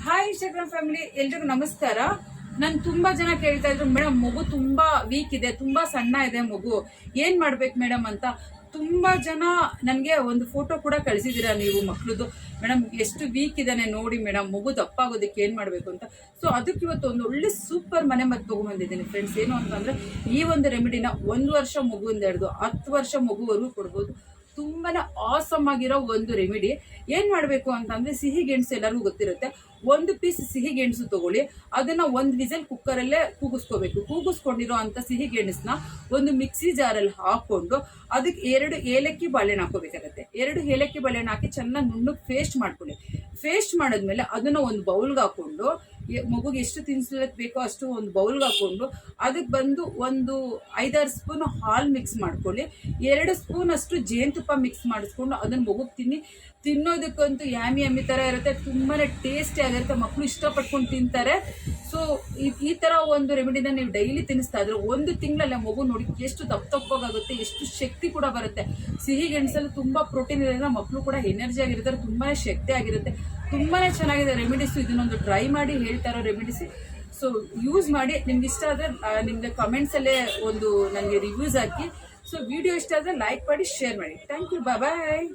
Hi Instagram family, ಎಲ್ರಿಗೂ ನಮಸ್ಕಾರ. ನಾನು ತುಂಬಾ ಜನ ಕೇಳ್ತಾ ಇದ್ರು, ಮೇಡಮ್ ಮಗು ತುಂಬಾ ವೀಕ್ ಇದೆ, ತುಂಬಾ ಸಣ್ಣ ಇದೆ ಮಗು, ಏನ್ ಮಾಡ್ಬೇಕು ಮೇಡಮ್ ಅಂತ. ತುಂಬಾ ಜನ ನನಗೆ ಒಂದು ಫೋಟೋ ಕೂಡ ಕಳಿಸಿದ್ದೀರಾ ನೀವು ಮಕ್ಳದ್ದು. ಮೇಡಮ್ ಎಷ್ಟು ವೀಕ್ ಇದ್ದಾನೆ ನೋಡಿ ಮೇಡಮ್, ಮಗು ದಪ್ಪ ಆಗೋದಕ್ಕೆ ಏನ್ ಮಾಡ್ಬೇಕು ಅಂತ. ಸೊ ಅದಕ್ಕೆ ಇವತ್ತು ಒಂದು ಒಳ್ಳೆ ಸೂಪರ್ ಮನೆ ಮದ್ದು ತಗೊಂಡ್ಬಂದಿದ್ದೀನಿ ಫ್ರೆಂಡ್ಸ್. ಏನು ಅಂತಂದ್ರೆ, ಈ ಒಂದು ರೆಮಿಡಿನ 1 ವರ್ಷ ಮಗುವಿಂದ ಹಿಡಿದು 10 ವರ್ಷ ಮಗುವರೆಗೂ ಕೊಡ್ಬೋದು. ತುಂಬಾನೇ ಆಸಮ್ ಆಗಿರೋ ಒಂದು ರೆಮಿಡಿ. ಏನ್ ಮಾಡ್ಬೇಕು ಅಂತಂದ್ರೆ, ಸಿಹಿ ಗೆಣಸು ಎಲ್ಲರಿಗೂ ಗೊತ್ತಿರುತ್ತೆ. 1 ಪೀಸ್ ಸಿಹಿ ಗೆಣಸು ತಗೊಳ್ಳಿ, ಅದನ್ನ 1 ವಿಸಲ್ ಕುಕ್ಕರ್ ಅಲ್ಲೇ ಕೂಗಿಸ್ಕೋಬೇಕು. ಕೂಗಿಸ್ಕೊಂಡಿರೋ ಅಂತ ಸಿಹಿ ಗೆಣಸನ್ನ ಒಂದು ಮಿಕ್ಸಿ ಜಾರಲ್ಲಿ ಹಾಕೊಂಡು ಅದಕ್ಕೆ 2 ಏಲಕ್ಕಿ ಬಾಳೆಹಣ್ಣು ಹಾಕೋಬೇಕಾಗತ್ತೆ. 2 ಏಲಕ್ಕಿ ಬಾಳೆಹಣ್ಣು ಹಾಕಿ ಚೆನ್ನಾಗಿ ನುಣ್ಣಗೆ ಪೇಸ್ಟ್ ಮಾಡ್ಕೊಳ್ಳಿ. ಪೇಸ್ಟ್ ಮಾಡಿದ್ಮೇಲೆ ಅದನ್ನ ಒಂದು ಬೌಲ್ಗೆ ಹಾಕೊಂಡು, ಮಗುಗೆ ಎಷ್ಟು ತಿನ್ಸ್ಲಿಕ್ಕೆ ಬೇಕೋ ಅಷ್ಟು ಒಂದು ಬೌಲ್ಗೆ ಹಾಕೊಂಡು, ಅದಕ್ಕೆ ಬಂದು ಒಂದು 5-6 ಸ್ಪೂನ್ ಹಾಲು ಮಿಕ್ಸ್ ಮಾಡ್ಕೊಳ್ಳಿ. 2 ಸ್ಪೂನ್ ಅಷ್ಟು ಜೇನುತುಪ್ಪ ಮಿಕ್ಸ್ ಮಾಡಿಸ್ಕೊಂಡು ಅದನ್ನ ಮಗುಗೆ ತಿನ್ನೋದಕ್ಕಂತೂ ಯಾಮಿ ತರ ಇರುತ್ತೆ. ತುಂಬಾನೇ ಟೇಸ್ಟಿ ಆಗಿರುತ್ತೆ, ಮಕ್ಕಳು ಇಷ್ಟಪಟ್ಕೊಂಡು ತಿಂತಾರೆ. ಸೊ ಈ ತರ ಒಂದು ರೆಮಿಡಿನ ನೀವು ಡೈಲಿ ತಿನ್ನಿಸ್ತಾ ಇದ್ರೆ 1 ತಿಂಗಳಲ್ಲೇ ಮಗು ನೋಡಿ ಎಷ್ಟು ತಪ್ಪಗಾಗುತ್ತೆ, ಎಷ್ಟು ಶಕ್ತಿ ಕೂಡ ಬರುತ್ತೆ. ಸಿಹಿ ಗೆಣಸಲ್ಲಿ ತುಂಬಾ ಪ್ರೋಟೀನ್ ಇರೋದ್ರಿಂದ ಮಕ್ಕಳು ಕೂಡ ಎನರ್ಜಿ ಆಗಿರ್ತಾರೆ, ತುಂಬಾನೇ ಶಕ್ತಿ ಆಗಿರುತ್ತೆ. ತುಂಬಾನೇ ಚೆನ್ನಾಗಿದೆ ರೆಮಿಡೀಸ್. ಇದನ್ನೊಂದು ಟ್ರೈ ಮಾಡಿ ಹೇಳ್ತಾ ಇರೋ ರೆಮಿಡೀಸ್. ಸೊ ಯೂಸ್ ಮಾಡಿ. ನಿಮ್ಗೆ ಇಷ್ಟ ಆದರೆ ನಿಮ್ಗೆ ಕಮೆಂಟ್ಸಲ್ಲೇ ಒಂದು ನನಗೆ ರಿವ್ಯೂಸ್ ಹಾಕಿ. ಸೊ ವಿಡಿಯೋ ಇಷ್ಟ ಆದರೆ ಲೈಕ್ ಮಾಡಿ, ಶೇರ್ ಮಾಡಿ. Thank you, bye.